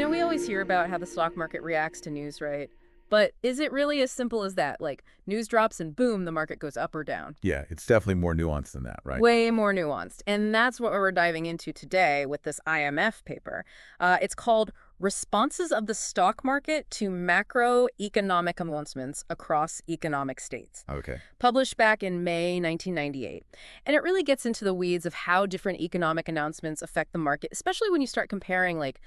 We always hear about how the stock market reacts to news, right? But is it really as simple as that? Like, news drops and boom, the market goes up or down. Yeah, it's definitely more nuanced than that, right? Way more nuanced. And that's what we're diving into today with this IMF paper. It's called Responses of the Stock Market to Macroeconomic Announcements Across Economic States, Okay. published back in May 1998. And it really gets into the weeds of how different economic announcements affect the market, especially when you start comparing, like,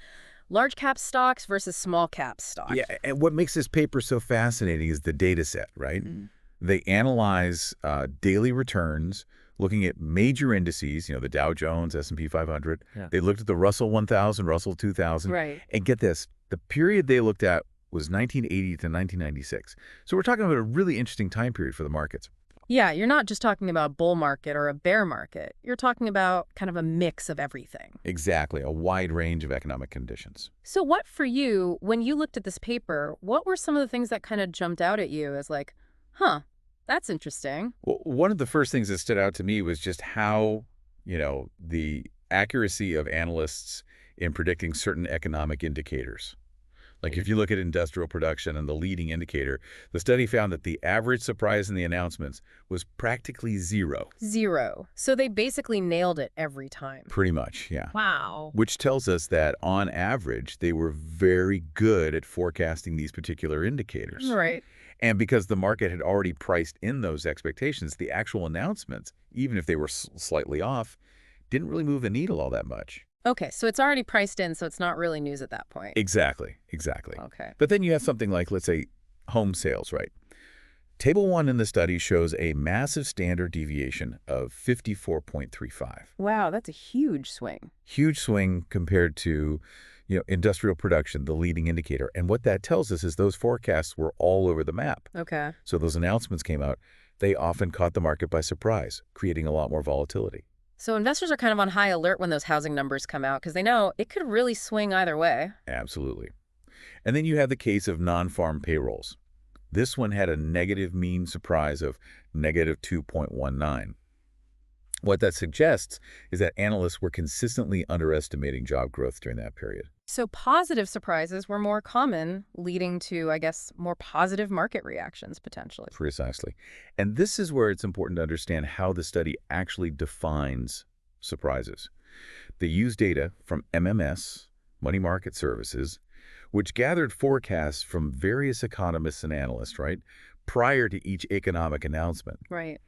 large cap stocks versus small cap Yeah, stocks. and what makes this paper so fascinating is the data set, right? Mm. They analyze daily returns, looking at major indices, the Dow Jones, S&P 500. Yeah. They looked at the Russell 1000, Russell 2000. Right. And get this, the period they looked at was 1980 to 1996. So we're talking about a really interesting time period for the markets. Yeah, you're not just talking about a bull market or a bear market. You're talking about kind of a mix of everything. Exactly, a wide range of economic conditions. So what for you, when you looked at this paper, what were some of the things that kind of jumped out at you as like, huh, that's interesting? Well, one of the first things that stood out to me was just how, the accuracy of analysts in predicting certain economic indicators. Like if you look at industrial production and the leading indicator, the study found that the average surprise in the announcements was practically zero. Zero. So they basically nailed it every time. Pretty much, yeah. Wow. Which tells us that on average, they were very good at forecasting these particular indicators. Right. And because the market had already priced in those expectations, the actual announcements, even if they were slightly off, didn't really move the needle all that much. Okay, so it's already priced in, so it's not really news at that point. Exactly, exactly. Okay. But then you have something like, let's say, home sales, right? Table 1 in the study shows a massive standard deviation of 54.35. Wow, that's a huge swing. Huge swing compared to, industrial production, the leading indicator. And what that tells us is those forecasts were all over the map. Okay. So those announcements came out. They often caught the market by surprise, creating a lot more volatility. So investors are kind of on high alert when those housing numbers come out because they know it could really swing either way. Absolutely. And then you have the case of non-farm payrolls. This one had a negative mean surprise of negative 2.19. What that suggests is that analysts were consistently underestimating job growth during that period. So positive surprises were more common, leading to, I guess, more positive market reactions potentially. Precisely. And this is where it's important to understand how the study actually defines surprises. They use data from MMS, Money Market Services, which gathered forecasts from various economists and analysts, right, prior to each economic announcement. Right.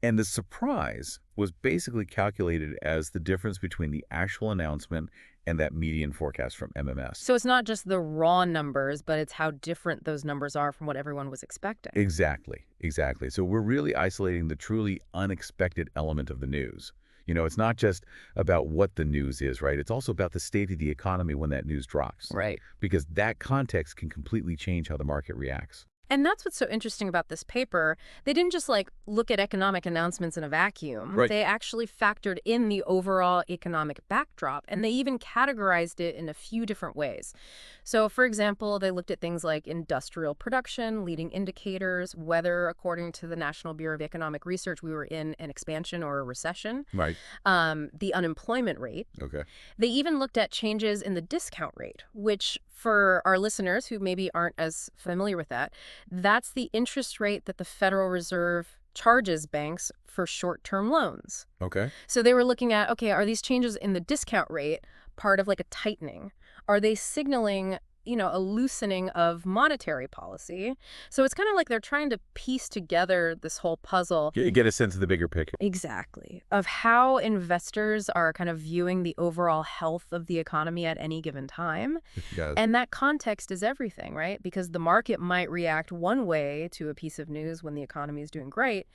And the surprise was basically calculated as the difference between the actual announcement and that median forecast from MMS. So it's not just the raw numbers, but it's how different those numbers are from what everyone was expecting. Exactly, exactly. So we're really isolating the truly unexpected element of the news. It's not just about what the news is, right? It's also about the state of the economy when that news drops. Right. Because that context can completely change how the market reacts. And that's what's so interesting about this paper. They didn't just look at economic announcements in a vacuum. Right. They actually factored in the overall economic backdrop, and they even categorized it in a few different ways. So, for example, they looked at things like industrial production, leading indicators, whether, according to the National Bureau of Economic Research, we were in an expansion or a recession, Right. the unemployment rate. Okay. They even looked at changes in the discount rate, which for our listeners who maybe aren't as familiar with that, that's the interest rate that the Federal Reserve charges banks for short-term loans. Okay. So they were looking at, okay, are these changes in the discount rate part of like a tightening? Are they signaling, a loosening of monetary policy? So it's kind of like they're trying to piece together this whole puzzle. Get a sense of the bigger picture. Exactly. Of how investors are kind of viewing the overall health of the economy at any given time. Yeah. And that context is everything, right? Because the market might react one way to a piece of news when the economy is doing great.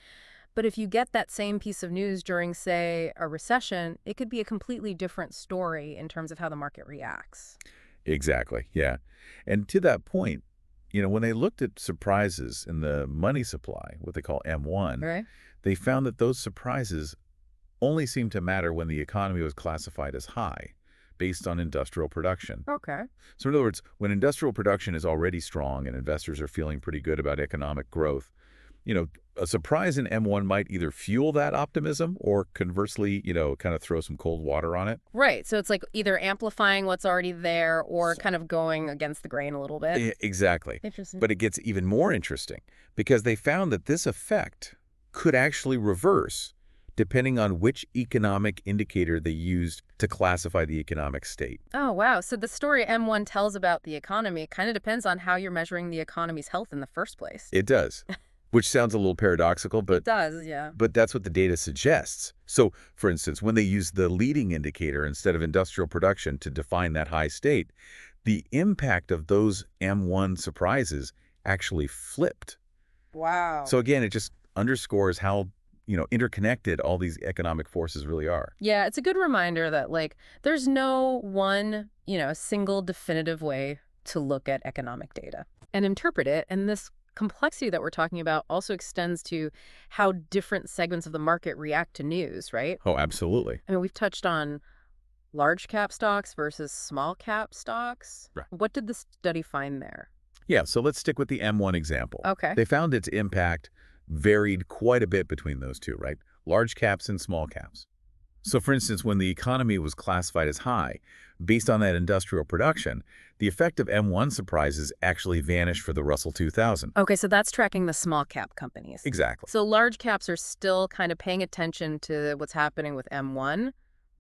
But if you get that same piece of news during, say, a recession, it could be a completely different story in terms of how the market reacts. Exactly, yeah. And to that point, when they looked at surprises in the money supply, what they call M1, Right? they found that those surprises only seemed to matter when the economy was classified as high, based on industrial production. Okay. So in other words, when industrial production is already strong and investors are feeling pretty good about economic growth, A surprise in M1 might either fuel that optimism or conversely, kind of throw some cold water on it. Right. So it's like either amplifying what's already there or kind of going against the grain a little bit. Exactly. Interesting. But it gets even more interesting because they found that this effect could actually reverse depending on which economic indicator they used to classify the economic state. Oh, wow. So the story M1 tells about the economy kind of depends on how you're measuring the economy's health in the first place. It does, which sounds a little paradoxical, It does, yeah. but that's what the data suggests. So, for instance, when they used the leading indicator instead of industrial production to define that high state, the impact of those M1 surprises actually flipped. Wow. So again, it just underscores how, interconnected all these economic forces really are. Yeah, it's a good reminder that, like, there's no one, single definitive way to look at economic data and interpret it. And this complexity that we're talking about also extends to how different segments of the market react to news, right? Oh, absolutely. I mean, we've touched on large cap stocks versus small cap stocks. Right. What did the study find there? Yeah, so let's stick with the M1 example. Okay. They found its impact varied quite a bit between those two, right? Large caps and small caps. So for instance, when the economy was classified as high, based on that industrial production, the effect of M1 surprises actually vanished for the Russell 2000. Okay, so that's tracking the small cap companies. Exactly. So large caps are still kind of paying attention to what's happening with M1,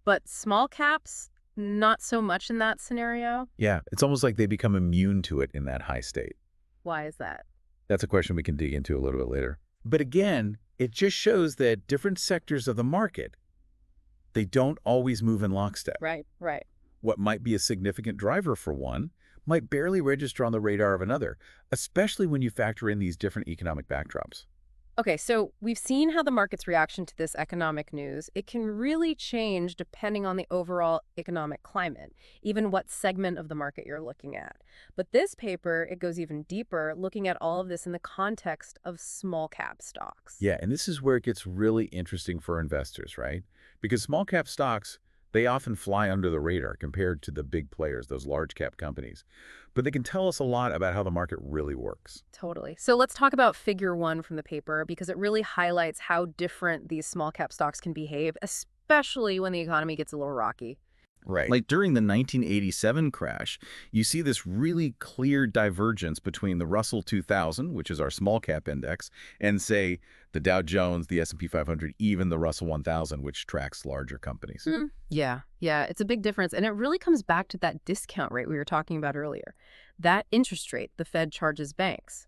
but small caps, not so much in that scenario. Yeah, it's almost like they become immune to it in that high state. Why is that? That's a question we can dig into a little bit later. But again, it just shows that different sectors of the market, they don't always move in lockstep. Right, right. What might be a significant driver for one might barely register on the radar of another, especially when you factor in these different economic backdrops. Okay, so we've seen how the market's reaction to this economic news, it can really change depending on the overall economic climate, even what segment of the market you're looking at. But this paper, it goes even deeper, looking at all of this in the context of small cap stocks. Yeah, and this is where it gets really interesting for investors, right? Because small cap stocks, they often fly under the radar compared to the big players, those large cap companies. But they can tell us a lot about how the market really works. Totally. So let's talk about figure 1 from the paper because it really highlights how different these small cap stocks can behave, especially when the economy gets a little rocky. Right. Like during the 1987 crash, you see this really clear divergence between the Russell 2000, which is our small cap index, and say the Dow Jones, the S&P 500, even the Russell 1000, which tracks larger companies. Yeah, it's a big difference. And it really comes back to that discount rate we were talking about earlier, that interest rate the Fed charges banks.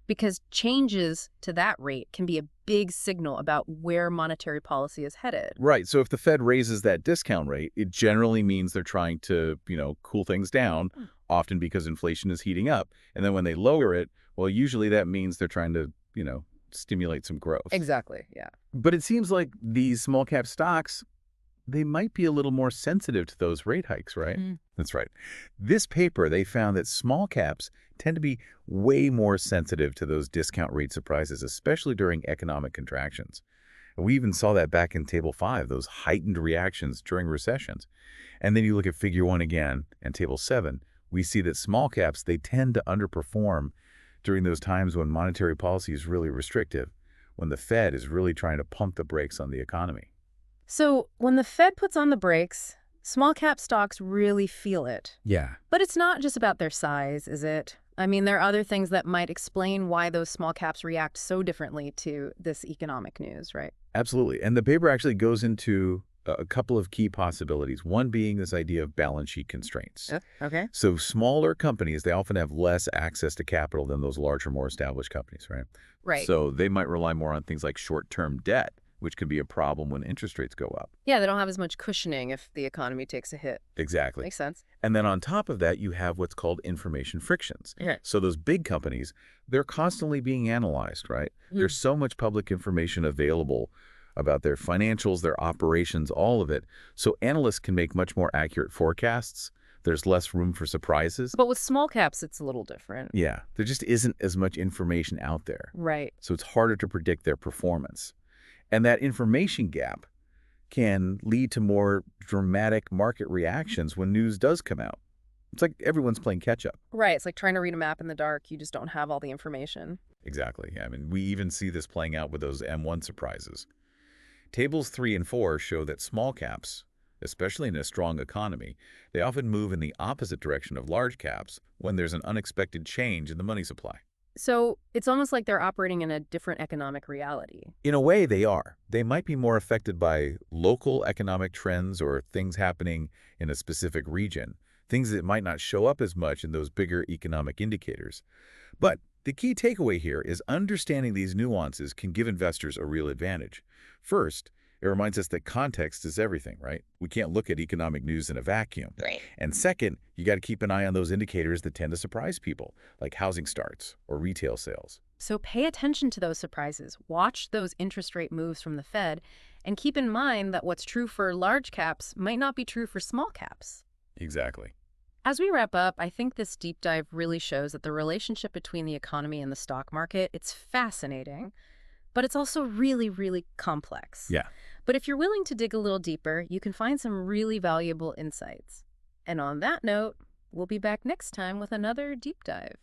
Because changes to that rate can be a big signal about where monetary policy is headed. Right. So if the Fed raises that discount rate, it generally means they're trying to, cool things down, often because inflation is heating up. And then when they lower it, well, usually that means they're trying to, stimulate some growth. Exactly, yeah. But it seems like these small cap stocks, they might be a little more sensitive to those rate hikes, right? That's right. This paper, they found that small caps tend to be way more sensitive to those discount rate surprises, especially during economic contractions. And we even saw that back in Table 5, those heightened reactions during recessions. And then you look at Figure 1 again and Table 7, we see that small caps, they tend to underperform during those times when monetary policy is really restrictive, when the Fed is really trying to pump the brakes on the economy. So when the Fed puts on the brakes, small cap stocks really feel it. Yeah. But it's not just about their size, is it? I mean, there are other things that might explain why those small caps react so differently to this economic news, right? Absolutely. And the paper actually goes into a couple of key possibilities, one being this idea of balance sheet constraints. Okay. So smaller companies, they often have less access to capital than those larger, more established companies, right? Right. So they might rely more on things like short-term debt, which could be a problem when interest rates go up. Yeah, they don't have as much cushioning if the economy takes a hit. Exactly. Makes sense. And then on top of that, you have what's called information frictions. Okay. So those big companies, they're constantly being analyzed, right? There's so much public information available about their financials, their operations, all of it. So analysts can make much more accurate forecasts. There's less room for surprises. But with small caps, it's a little different. Yeah, there just isn't as much information out there. Right. So it's harder to predict their performance. And that information gap can lead to more dramatic market reactions when news does come out. It's like everyone's playing catch up. Right. It's like trying to read a map in the dark. You just don't have all the information. Exactly. Yeah, I mean, we even see this playing out with those M1 surprises. Tables 3 and 4 show that small caps, especially in a strong economy, they often move in the opposite direction of large caps when there's an unexpected change in the money supply. So it's almost like they're operating in a different economic reality. In a way, they are. They might be more affected by local economic trends or things happening in a specific region, things that might not show up as much in those bigger economic indicators. But the key takeaway here is understanding these nuances can give investors a real advantage. First, it reminds us that context is everything, right? We can't look at economic news in a vacuum. Right. And second, you got to keep an eye on those indicators that tend to surprise people, like housing starts or retail sales. So pay attention to those surprises, watch those interest rate moves from the Fed, and keep in mind that what's true for large caps might not be true for small caps. Exactly. As we wrap up, I think this deep dive really shows that the relationship between the economy and the stock market, it's fascinating, but it's also really, really complex. Yeah. But if you're willing to dig a little deeper, you can find some really valuable insights. And on that note, we'll be back next time with another deep dive.